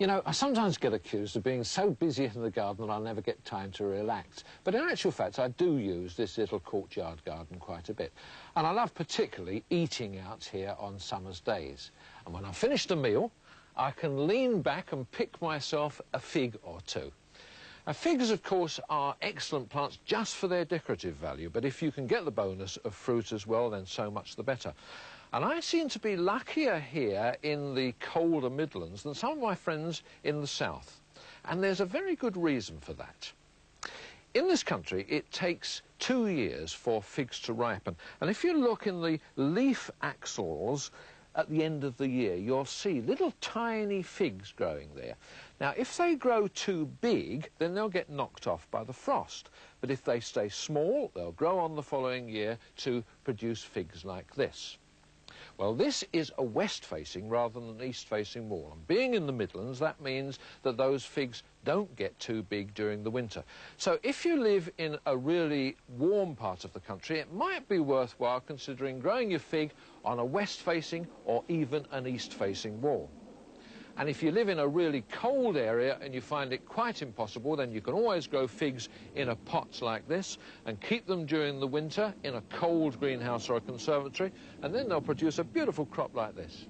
You know, I sometimes get accused of being so busy in the garden that I never get time to relax. But in actual fact, I do use this little courtyard garden quite a bit. And I love particularly eating out here on summer's days. And when I've finished a meal, I can lean back and pick myself a fig or two. Now, figs, of course, are excellent plants just for their decorative value, but if you can get the bonus of fruit as well, then so much the better. And I seem to be luckier here in the colder Midlands than some of my friends in the south. And there's a very good reason for that. In this country, it takes 2 years for figs to ripen. And if you look in the leaf axils at the end of the year, you'll see little tiny figs growing there. Now, if they grow too big, then they'll get knocked off by the frost. But if they stay small, they'll grow on the following year to produce figs like this. Well, this is a west-facing rather than an east-facing wall. And being in the Midlands, that means that those figs don't get too big during the winter. So if you live in a really warm part of the country, it might be worthwhile considering growing your fig on a west-facing or even an east-facing wall. And if you live in a really cold area and you find it quite impossible, then you can always grow figs in a pot like this and keep them during the winter in a cold greenhouse or a conservatory, and then they'll produce a beautiful crop like this.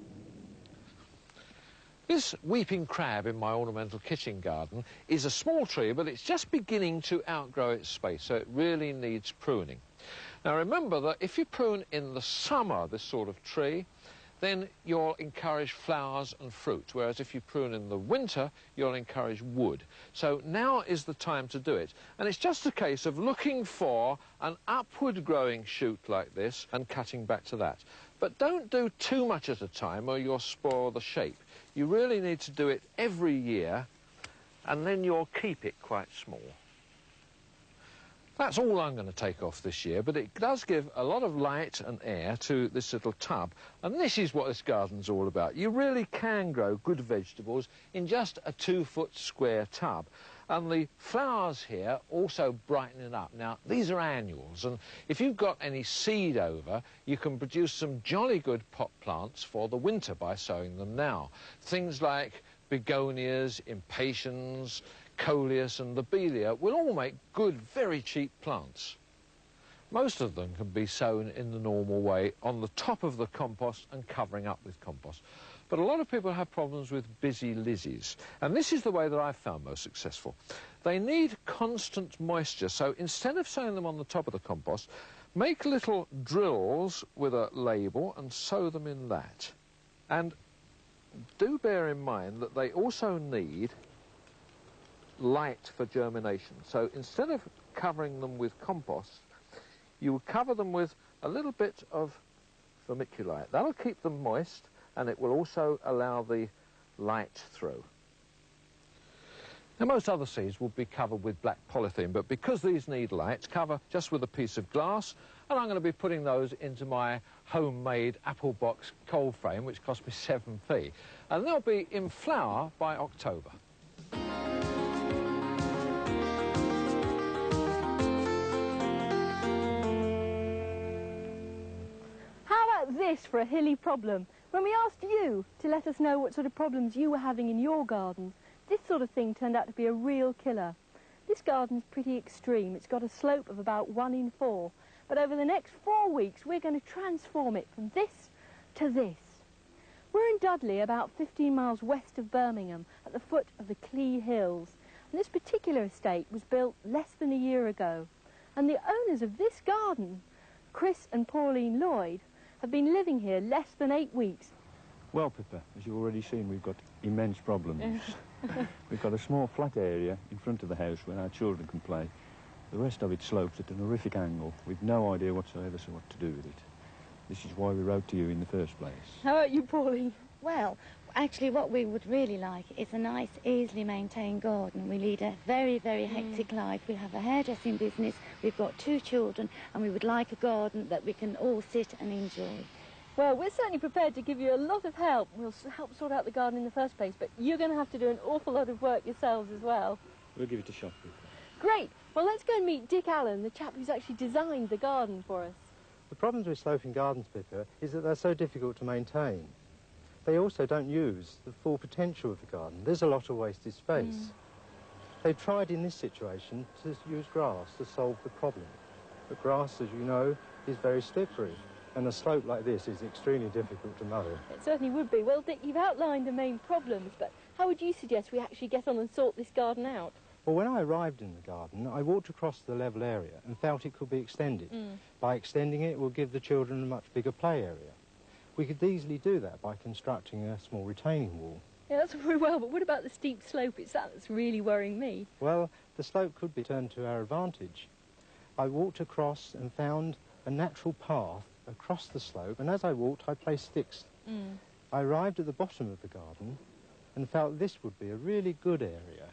This weeping crab in my ornamental kitchen garden is a small tree, but it's just beginning to outgrow its space, so it really needs pruning. Now remember that if you prune in the summer this sort of tree, then you'll encourage flowers and fruit, whereas if you prune in the winter, you'll encourage wood. So now is the time to do it. And it's just a case of looking for an upward growing shoot like this and cutting back to that. But don't do too much at a time or you'll spoil the shape. You really need to do it every year, and then you'll keep it quite small. That's all I'm going to take off this year, but it does give a lot of light and air to this little tub. And this is what this garden's all about. You really can grow good vegetables in just a 2-foot square tub. And the flowers here also brighten it up. Now, these are annuals, and if you've got any seed over, you can produce some jolly good pot plants for the winter by sowing them now. Things like begonias, impatiens, coleus and lobelia will all make good, very cheap plants. Most of them can be sown in the normal way on the top of the compost and covering up with compost. But a lot of people have problems with busy lizzies, and this is the way that I've found most successful. They need constant moisture, so instead of sowing them on the top of the compost, make little drills with a label and sow them in that. And do bear in mind that they also need light for germination. So instead of covering them with compost, you will cover them with a little bit of vermiculite. That'll keep them moist, and it will also allow the light through. Now, most other seeds will be covered with black polythene, but because these need light, cover just with a piece of glass, and I'm going to be putting those into my homemade apple box cold frame, which cost me 7p, and they'll be in flower by October. This for a hilly problem. When we asked you to let us know what sort of problems you were having in your garden, this sort of thing turned out to be a real killer. This garden's pretty extreme. It's got a slope of about 1 in 4, but over the next 4 weeks we're going to transform it from this to this. We're in Dudley, about 15 miles west of Birmingham, at the foot of the Clee Hills, and this particular estate was built less than a year ago, and the owners of this garden, Chris and Pauline Lloyd, have been living here less than 8 weeks. Well, Pippa, as you've already seen, we've got immense problems. We've got a small flat area in front of the house where our children can play. The rest of it slopes at an horrific angle with no idea whatsoever what to do with it. This is why we wrote to you in the first place. How about you, Pauline? Well, actually what we would really like is a nice, easily maintained garden. We lead a very, very hectic life. We have a hairdressing business, we've got 2 children, and we would like a garden that we can all sit and enjoy. Well, we're certainly prepared to give you a lot of help. We'll help sort out the garden in the first place, but you're going to have to do an awful lot of work yourselves as well. We'll give it a shot, Pippa. Great. Well, let's go and meet Dick Allen, the chap who's actually designed the garden for us. The problems with sloping gardens, Pippa, is that they're so difficult to maintain. they also don't use the full potential of the garden. There's a lot of wasted space. They've tried in this situation to use grass to solve the problem. But grass, as you know, is very slippery, and a slope like this is extremely difficult to mow. It certainly would be. Well, Dick, you've outlined the main problems, but how would you suggest we actually get on and sort this garden out? Well, when I arrived in the garden, I walked across the level area and felt it could be extended. By extending it, it will give the children a much bigger play area. We could easily do that by constructing a small retaining wall. Yeah, that's very well, but what about the steep slope? It's that that's really worrying me. Well, the slope could be turned to our advantage. I walked across and found a natural path across the slope, and as I walked, I placed sticks. I arrived at the bottom of the garden and felt this would be a really good area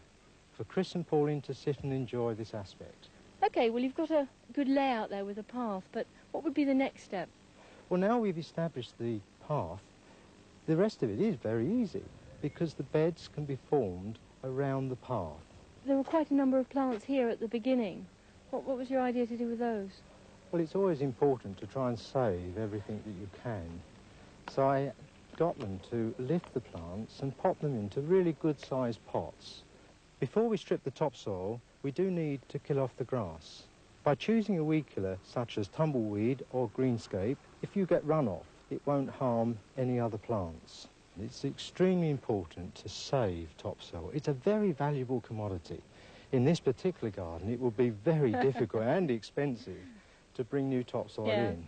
for Chris and Pauline to sit and enjoy this aspect. OK, well, you've got a good layout there with a path, but what would be the next step? Well, now we've established the path, the rest of it is very easy, because the beds can be formed around the path. There were quite a number of plants here at the beginning. What was your idea to do with those? Well, it's always important to try and save everything that you can. So I got them to lift the plants and pop them into really good-sized pots. Before we strip the topsoil, we do need to kill off the grass. By choosing a weed killer such as tumbleweed or greenscape, if you get runoff, it won't harm any other plants. It's extremely important to save topsoil. It's a very valuable commodity. In this particular garden, it will be very difficult and expensive to bring new topsoil in.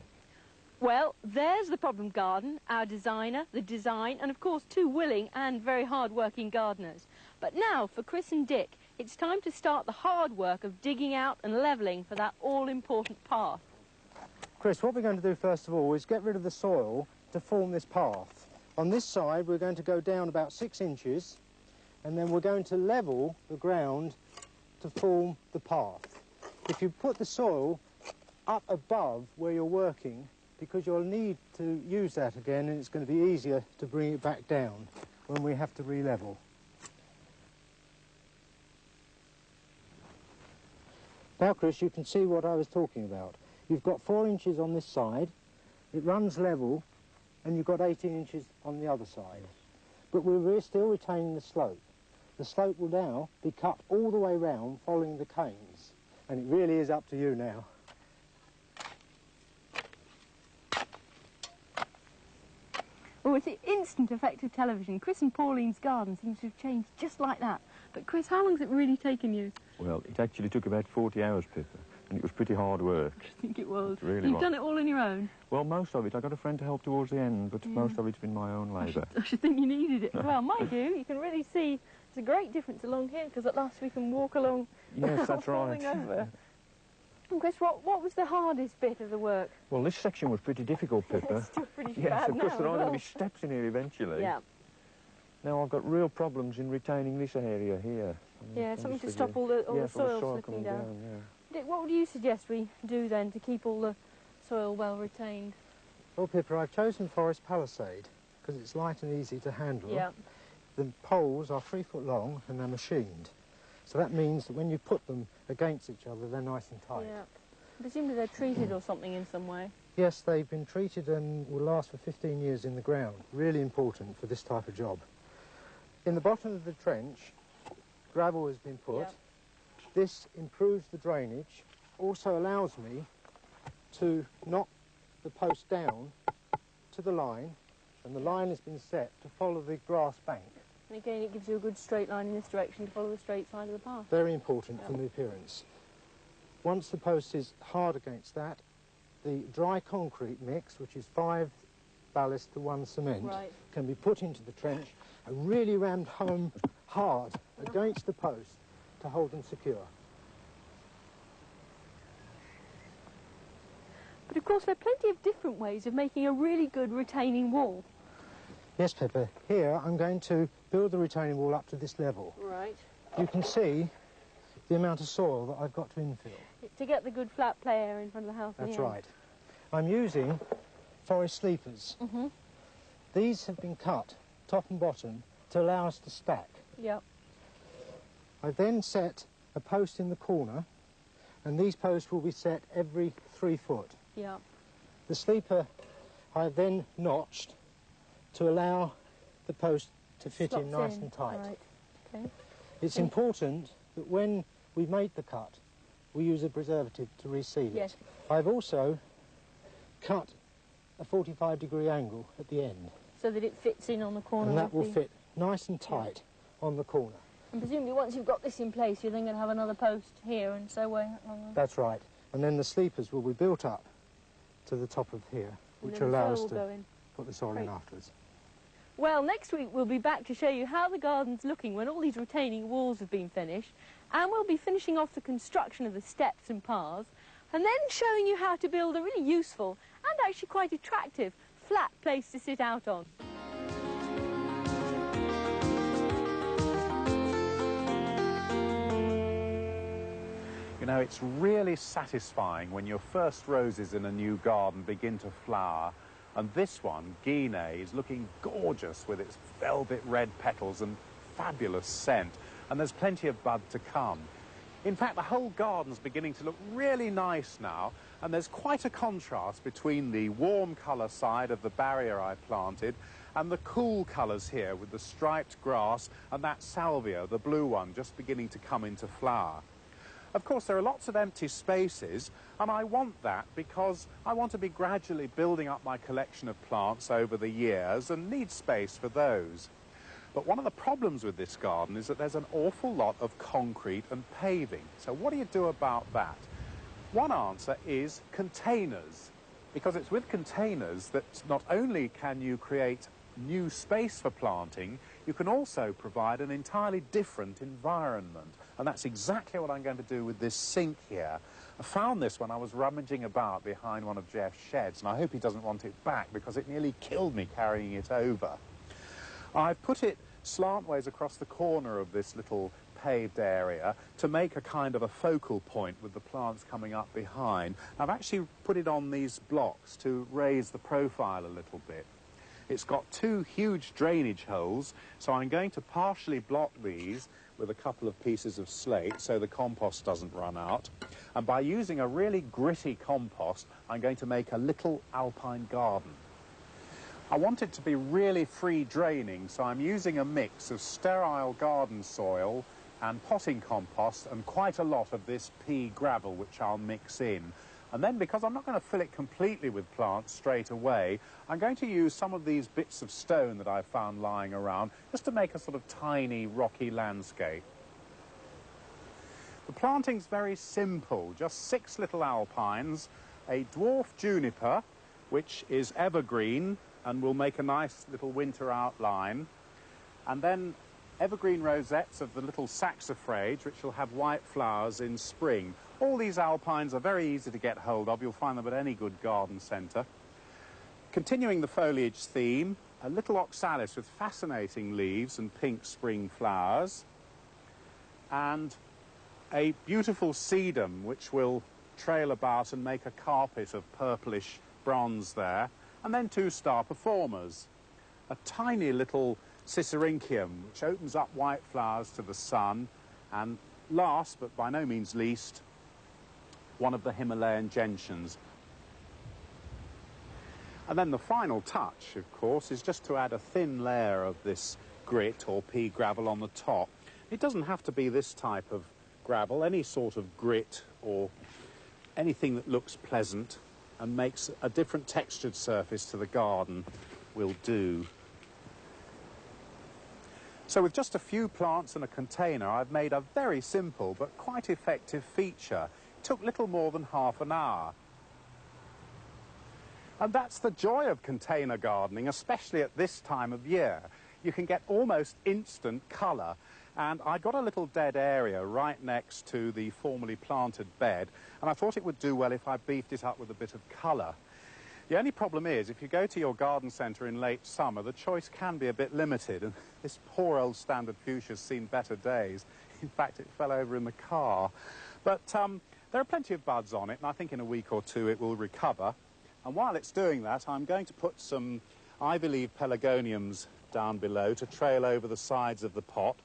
Well, there's the problem garden, our designer, the design, and of course 2 willing and very hard-working gardeners. But now, for Chris and Dick, it's time to start the hard work of digging out and levelling for that all-important path. Chris, what we're going to do first of all is get rid of the soil to form this path. On this side, we're going to go down about 6 inches, and then we're going to level the ground to form the path. If you put the soil up above where you're working, because you'll need to use that again, and it's going to be easier to bring it back down when we have to re-level. Now, Chris, you can see what I was talking about. You've got 4 inches on this side, it runs level, and you've got 18 inches on the other side. But we're still retaining the slope. The slope will now be cut all the way round following the canes, and it really is up to you now. Oh, it's the instant effect of television. Chris and Pauline's garden seems to have changed just like that. But Chris, how long has it really taken you? Well, it actually took about 40 hours, Pippa, and it was pretty hard work. I think it was. It really You've was. done it all on your own? Well, most of it. I got a friend to help towards the end, but most of it's been my own labour. I should think you needed it as well. Mind you, you can really see there's a great difference along here, because at last we can walk along Yes, that's right. falling over. And Chris, what was the hardest bit of the work? Well, this section was pretty difficult, Pippa. It's still pretty Yes, bad of course, now there are as going to well. be steps in here eventually. Yeah. Now, I've got real problems in retaining this area here. Yeah, I'm something just to stop all the soil slipping coming down. Yeah. Dick, what would you suggest we do then to keep all the soil well retained? Well, Pippa, I've chosen forest palisade because it's light and easy to handle. Yeah. The poles are 3 foot long and they're machined. So that means that when you put them against each other, they're nice and tight. Yeah. Presumably they're treated or something in some way. Yes, they've been treated and will last for 15 years in the ground. Really important for this type of job. In the bottom of the trench, gravel has been put. Yep. This improves the drainage, also allows me to knock the post down to the line, and the line has been set to follow the grass bank. And again, it gives you a good straight line in this direction to follow the straight side of the path. Very important for the appearance. Once the post is hard against that, the dry concrete mix, which is 5 ballast to 1 cement, can be put into the trench and really rammed home hard against the post to hold them secure. But of course, there are plenty of different ways of making a really good retaining wall. Yes, Pippa. Here I'm going to build the retaining wall up to this level. Right. You can see the amount of soil that I've got to infill. To get the good flat play area in front of the house. That's right. I'm using forest sleepers. These have been cut top and bottom to allow us to stack. Yep. I've then set a post in the corner, and these posts will be set every 3 foot. Yep. The sleeper I have then notched to allow the post to fit in Slots nice and tight. Right. Okay. It's important that when we make the cut, we use a preservative to reseal it. Yes. I've also cut a 45-degree angle at the end. So that it fits in on the corner. And that will fit nice and tight on the corner. And presumably once you've got this in place, you're then going to have another post here and so on. That's right. And then the sleepers will be built up to the top of here, which allows us to put the soil in afterwards. Well, next week we'll be back to show you how the garden's looking when all these retaining walls have been finished, and we'll be finishing off the construction of the steps and paths, and then showing you how to build a really useful and actually quite attractive flat place to sit out on. You know, it's really satisfying when your first roses in a new garden begin to flower, and this one, Guinea, is looking gorgeous with its velvet red petals and fabulous scent, and there's plenty of bud to come. In fact, the whole garden's beginning to look really nice now, and there's quite a contrast between the warm colour side of the barrier I planted and the cool colours here with the striped grass and that salvia, the blue one, just beginning to come into flower. Of course, there are lots of empty spaces, and I want that because I want to be gradually building up my collection of plants over the years and need space for those. But one of the problems with this garden is that there's an awful lot of concrete and paving. So what do you do about that? One answer is containers, because it's with containers that not only can you create new space for planting, you can also provide an entirely different environment. And that's exactly what I'm going to do with this sink here. I found this when I was rummaging about behind one of Jeff's sheds, and I hope he doesn't want it back because it nearly killed me carrying it over. I've put it slantways across the corner of this little paved area to make a kind of a focal point with the plants coming up behind. I've actually put it on these blocks to raise the profile a little bit. It's got two huge drainage holes, so I'm going to partially block these with a couple of pieces of slate so the compost doesn't run out. And by using a really gritty compost, I'm going to make a little alpine garden. I want it to be really free draining, so I'm using a mix of sterile garden soil and potting compost and quite a lot of this pea gravel, which I'll mix in. And then, because I'm not going to fill it completely with plants straight away, I'm going to use some of these bits of stone that I found lying around just to make a sort of tiny rocky landscape. The planting's very simple, just 6 little alpines, a dwarf juniper, which is evergreen and will make a nice little winter outline, and then evergreen rosettes of the little saxifrage, which will have white flowers in spring. All these alpines are very easy to get hold of. You'll find them at any good garden centre. Continuing the foliage theme, a little oxalis with fascinating leaves and pink spring flowers, and a beautiful sedum which will trail about and make a carpet of purplish bronze there, and then 2 star performers. A tiny little Cicericium which opens up white flowers to the sun, and last but by no means least, one of the Himalayan gentians. And then the final touch, of course, is just to add a thin layer of this grit or pea gravel on the top. It doesn't have to be this type of gravel. Any sort of grit or anything that looks pleasant and makes a different textured surface to the garden will do. So with just a few plants and a container, I've made a very simple but quite effective feature. It took little more than half an hour. And that's the joy of container gardening, especially at this time of year. You can get almost instant colour. And I got a little dead area right next to the formerly planted bed, and I thought it would do well if I beefed it up with a bit of colour. The only problem is, if you go to your garden centre in late summer, the choice can be a bit limited, and this poor old standard fuchsia's seen better days. In fact, it fell over in the car. But there are plenty of buds on it, and I think in a week or 2 it will recover. And while it's doing that, I'm going to put some ivy-leaf pelargoniums down below to trail over the sides of the pot,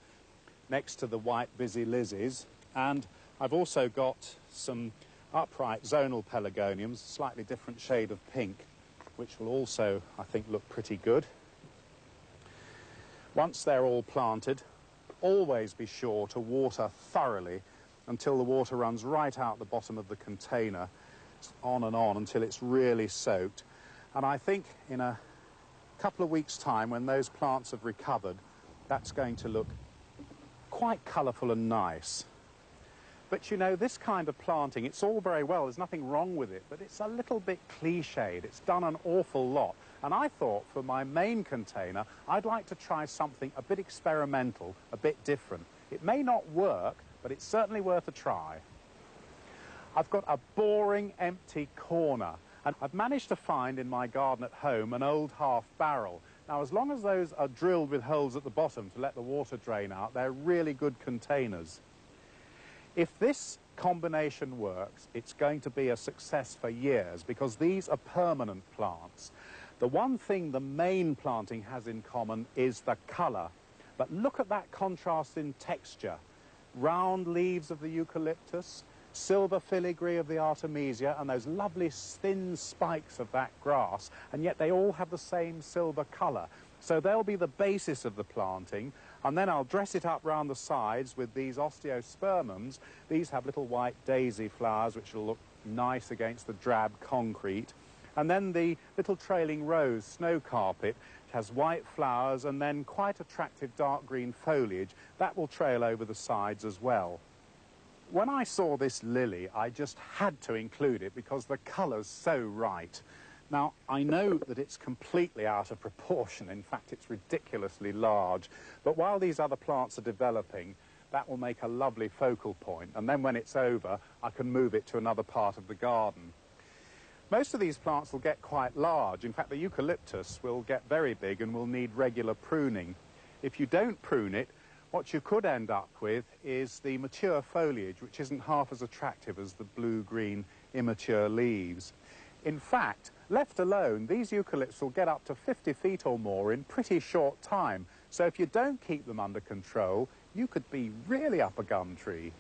next to the white busy lizzies, and I've also got some upright zonal pelargoniums, a slightly different shade of pink, which will also, I think, look pretty good. Once they're all planted, always be sure to water thoroughly until the water runs right out the bottom of the container, on and on until it's really soaked. And I think in a couple of weeks' time, when those plants have recovered, that's going to look quite colourful and nice. But you know, this kind of planting, it's all very well, there's nothing wrong with it, but it's a little bit cliched. It's done an awful lot. And I thought for my main container, I'd like to try something a bit experimental, a bit different. It may not work, but it's certainly worth a try. I've got a boring, empty corner, and I've managed to find in my garden at home an old half barrel. Now, as long as those are drilled with holes at the bottom to let the water drain out, they're really good containers. If this combination works, it's going to be a success for years because these are permanent plants. The one thing the main planting has in common is the colour. But look at that contrast in texture. Round leaves of the eucalyptus, silver filigree of the artemisia, and those lovely thin spikes of that grass, and yet they all have the same silver colour. So they'll be the basis of the planting, and then I'll dress it up round the sides with these osteospermums. These have little white daisy flowers which will look nice against the drab concrete. And then the little trailing rose snow carpet has white flowers and then quite attractive dark green foliage. That will trail over the sides as well. When I saw this lily, I just had to include it because the colour's so right. Now, I know that it's completely out of proportion. In fact, it's ridiculously large. But while these other plants are developing, that will make a lovely focal point. And then when it's over, I can move it to another part of the garden. Most of these plants will get quite large. In fact, the eucalyptus will get very big and will need regular pruning. If you don't prune it, what you could end up with is the mature foliage, which isn't half as attractive as the blue-green immature leaves. In fact, left alone, these eucalypts will get up to 50 feet or more in pretty short time. So if you don't keep them under control, you could be really up a gum tree.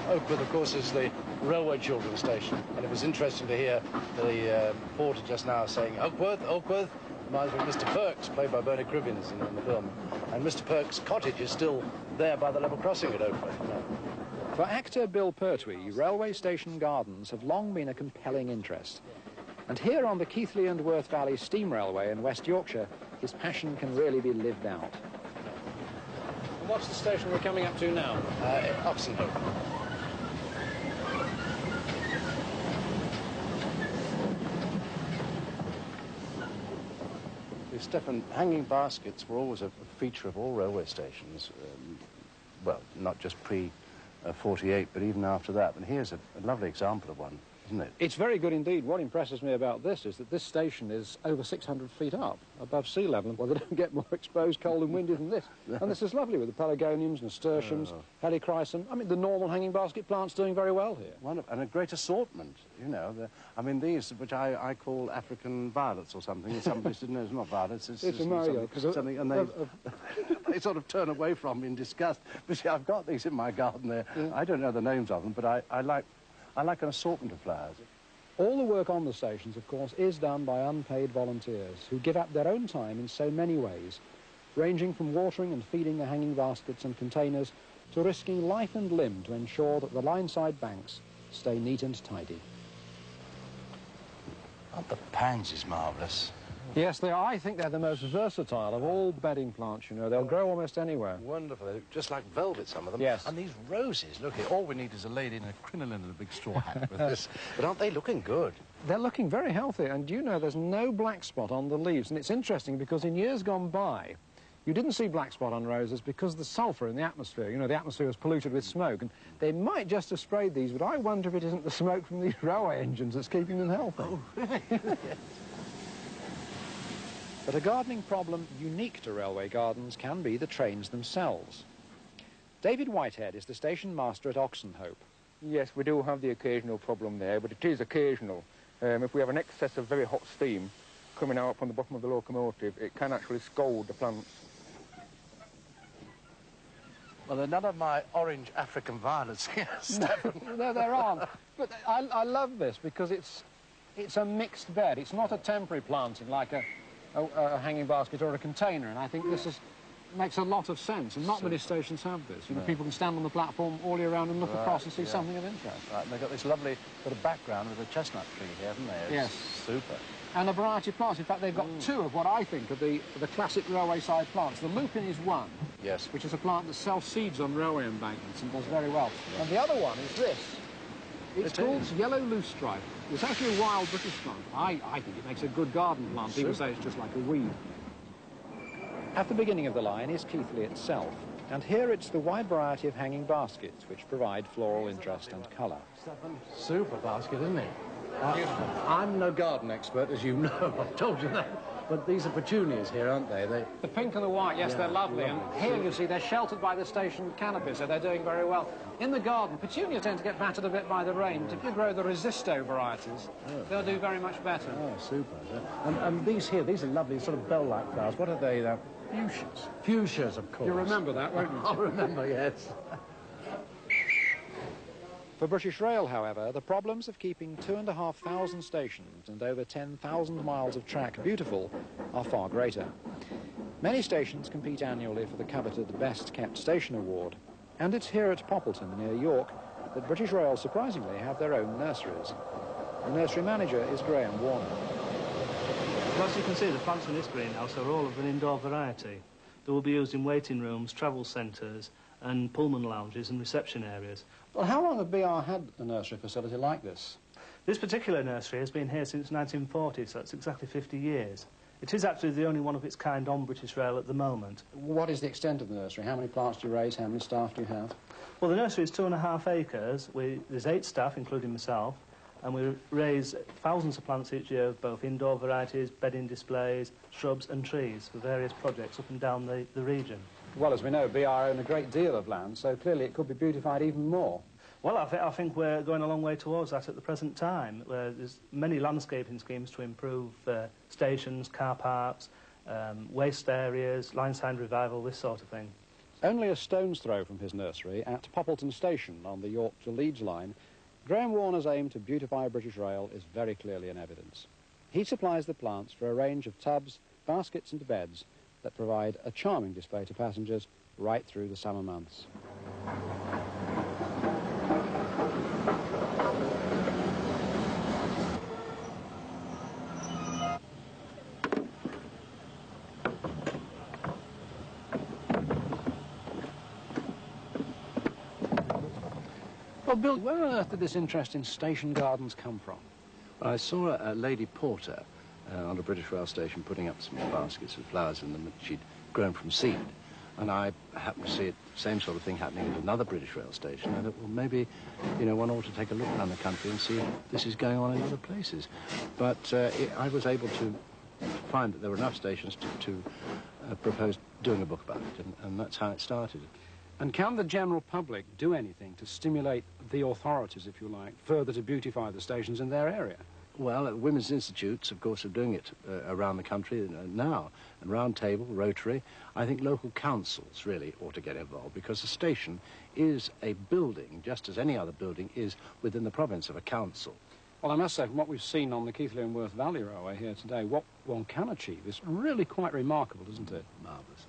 Oakwood, of course, is the railway children's station, and it was interesting to hear the porter just now saying, Oakwood, Oakwood, reminds me of Mr. Perks, played by Bernie Cribbins in the film. And Mr. Perks' cottage is still there by the level crossing at Oakwood. For actor Bill Pertwee, railway station gardens have long been a compelling interest. And here on the Keighley and Worth Valley Steam Railway in West Yorkshire, his passion can really be lived out. And what's the station we're coming up to now? Oxenhope. Stephen, hanging baskets were always a feature of all railway stations. Well, not just pre-48, but even after that. And here's a lovely example of one, isn't it? It's very good indeed. What impresses me about this is that this station is over 600 feet up, above sea level. Well, they don't get more exposed, cold and windy than this. And this is lovely with the pelargoniums, nasturtiums, helichrysum. I mean, the normal hanging basket plant's doing very well here. Wonderful. And a great assortment, you know. I mean, these, which I call African violets or something. Somebody said, no, it's not violets. It's a Mario. Something, and they sort of turn away from me in disgust. But see, I've got these in my garden there. Yeah. I don't know the names of them, but I like an assortment of flowers. All the work on the stations, of course, is done by unpaid volunteers who give up their own time in so many ways, ranging from watering and feeding the hanging baskets and containers to risking life and limb to ensure that the line-side banks stay neat and tidy. Aren't the pansies marvellous? Yes, they are. I think they're the most versatile of all bedding plants, you know. They'll grow almost anywhere. Wonderful. They look just like velvet, some of them. Yes. And these roses, look here, all we need is a lady in a crinoline and a big straw hat with this. But aren't they looking good? They're looking very healthy, and you know there's no black spot on the leaves. And it's interesting because in years gone by, you didn't see black spot on roses because of the sulphur in the atmosphere. You know, the atmosphere was polluted with smoke, and they might just have sprayed these, but I wonder if it isn't the smoke from these railway engines that's keeping them healthy. Oh, really? But a gardening problem unique to railway gardens can be the trains themselves. David Whitehead is the station master at Oxenhope. Yes, we do have the occasional problem there, but it is occasional. If we have an excess of very hot steam coming out from the bottom of the locomotive, it can actually scald the plants. Well, there are none of my orange African violets here, Stephen. No, there aren't. But I love this because it's a mixed bed. It's not a temporary planting like a hanging basket or a container, and I think this makes a lot of sense, and not many stations have this. You know, people can stand on the platform all year round and look across and see something of interest. Right, and they've got this lovely sort of background with a chestnut tree here, haven't they? It's super. And a variety of plants. In fact, they've got two of what I think are the classic railway side plants. The lupin is one, which is a plant that self-seeds on railway embankments and does very well. Yeah. And the other one is this. It's called yellow loosestrife. It's actually a wild British plant. I think it makes a good garden plant. People say it's just like a weed. At the beginning of the line is Keighley itself, and here it's the wide variety of hanging baskets which provide floral interest and colour. Super basket, isn't it? I'm no garden expert, as you know. I've told you that. But these are petunias here, aren't they? The pink and the white, yes, they're lovely. And here, you see, they're sheltered by the station canopy, so they're doing very well. In the garden, petunias tend to get battered a bit by the rain. But if you grow the resisto varieties, they'll do very much better. Oh, super. And these here, these are lovely sort of bell-like flowers. What are they, though? Fuchsias. Fuchsias, of course. You remember that, won't you? I'll remember, yes. For British Rail, however, the problems of keeping 2,500 stations and over 10,000 miles of track beautiful are far greater. Many stations compete annually for the coveted Best Kept Station Award, and it's here at Poppleton, near York, that British Rail surprisingly have their own nurseries. The nursery manager is Graham Warner. Well, as you can see, the plants in this greenhouse are all of an indoor variety. They will be used in waiting rooms, travel centres, and Pullman lounges and reception areas. Well, how long have BR had a nursery facility like this? This particular nursery has been here since 1940, so it's exactly 50 years. It is actually the only one of its kind on British Rail at the moment. What is the extent of the nursery? How many plants do you raise? How many staff do you have? Well, the nursery is 2.5 acres. There's 8 staff, including myself, and we raise thousands of plants each year, both indoor varieties, bedding displays, shrubs and trees for various projects up and down the region. Well, as we know, BR own a great deal of land, so clearly it could be beautified even more. Well, I think we're going a long way towards that at the present time. There's many landscaping schemes to improve stations, car parks, waste areas, line sign revival, this sort of thing. Only a stone's throw from his nursery at Poppleton Station on the York to Leeds line, Graham Warner's aim to beautify British Rail is very clearly in evidence. He supplies the plants for a range of tubs, baskets and beds that provide a charming display to passengers right through the summer months. Well, Bill, where on earth did this interest in station gardens come from? Well, I saw a lady porter on a British Rail station putting up some baskets with flowers in them that she'd grown from seed. And I happened to see it, the same sort of thing happening at another British Rail station. I thought, well, maybe, you know, one ought to take a look around the country and see if this is going on in other places. But I was able to find that there were enough stations to propose doing a book about it, and that's how it started. And can the general public do anything to stimulate the authorities, if you like, further to beautify the stations in their area? Well, women's institutes, of course, are doing it around the country now. And Round Table, Rotary, I think local councils really ought to get involved, because a station is a building, just as any other building is within the province of a council. Well, I must say, from what we've seen on the Keighley and Worth Valley Railway here today, what one can achieve is really quite remarkable, isn't it? Marvellous.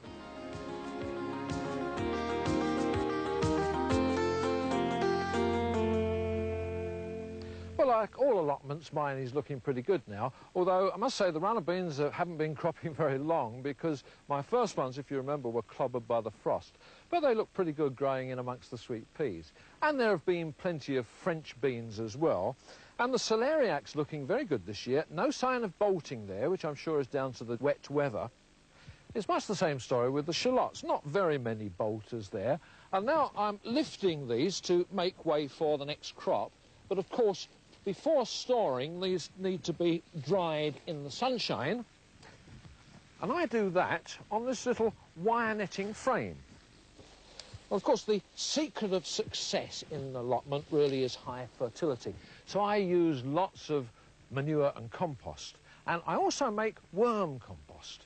Well, like all allotments, mine is looking pretty good now, although I must say the runner beans haven't been cropping very long, because my first ones, if you remember, were clobbered by the frost. But they look pretty good growing in amongst the sweet peas. And there have been plenty of French beans as well. And the celeriac's looking very good this year. No sign of bolting there, which I'm sure is down to the wet weather. It's much the same story with the shallots. Not very many bolters there. And now I'm lifting these to make way for the next crop. But of course, before storing, these need to be dried in the sunshine. And I do that on this little wire netting frame. Well, of course, the secret of success in an allotment really is high fertility. So I use lots of manure and compost. And I also make worm compost.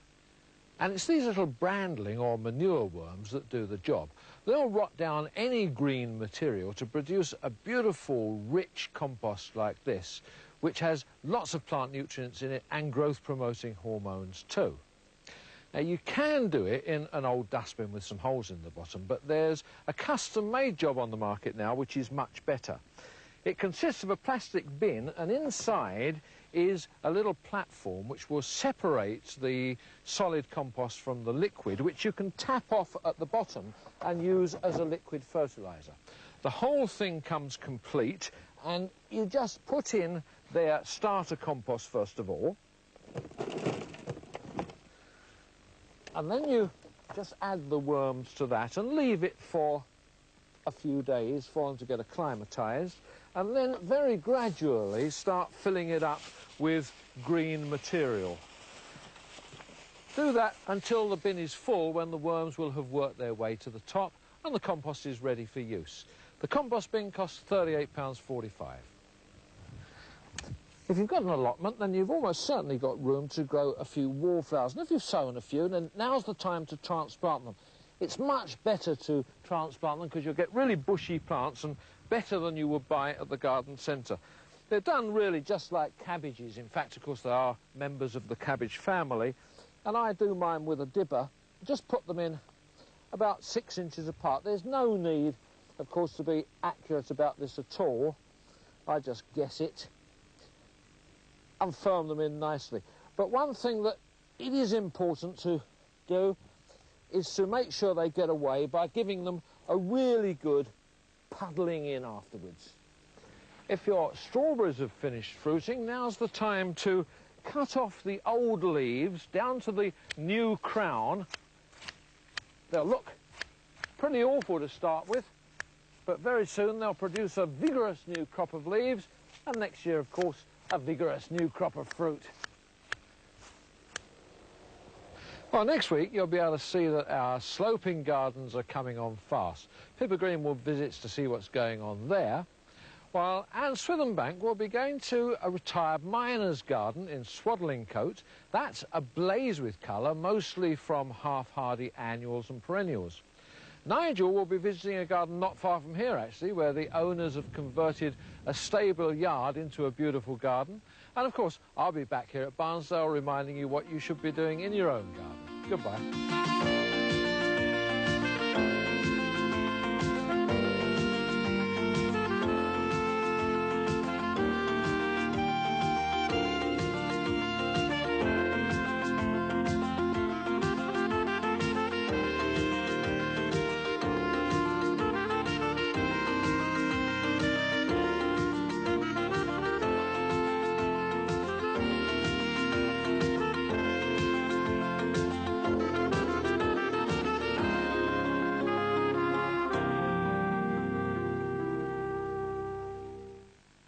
And it's these little brandling or manure worms that do the job. They'll rot down any green material to produce a beautiful, rich compost like this, which has lots of plant nutrients in it and growth-promoting hormones too. Now, you can do it in an old dustbin with some holes in the bottom, but there's a custom-made job on the market now which is much better. It consists of a plastic bin, and inside is a little platform which will separate the solid compost from the liquid, which you can tap off at the bottom and use as a liquid fertiliser. The whole thing comes complete, and you just put in their starter compost first of all, and then you just add the worms to that and leave it for a few days for them to get acclimatised, and then very gradually start filling it up with green material. Do that until the bin is full, when the worms will have worked their way to the top and the compost is ready for use. The compost bin costs £38.45. If you've got an allotment, then you've almost certainly got room to grow a few wallflowers. And if you've sown a few, then now's the time to transplant them. It's much better to transplant them because you'll get really bushy plants, and better than you would buy at the garden centre. They're done really just like cabbages. In fact, of course, they are members of the cabbage family. And I do mine with a dipper. Just put them in about 6 inches apart. There's no need, of course, to be accurate about this at all. I just guess it and firm them in nicely. But one thing that it is important to do is to make sure they get away by giving them a really good puddling in afterwards. If your strawberries have finished fruiting, now's the time to cut off the old leaves down to the new crown. They'll look pretty awful to start with, but very soon they'll produce a vigorous new crop of leaves, and next year, of course, a vigorous new crop of fruit. Well, next week you'll be able to see that our sloping gardens are coming on fast. Pippa Greenwood visits to see what's going on there, while Anne Swithenbank will be going to a retired miner's garden in Swadlingcote. That's ablaze with colour, mostly from half-hardy annuals and perennials. Nigel will be visiting a garden not far from here, actually, where the owners have converted a stable yard into a beautiful garden. And, of course, I'll be back here at Barnsdale reminding you what you should be doing in your own garden. Goodbye.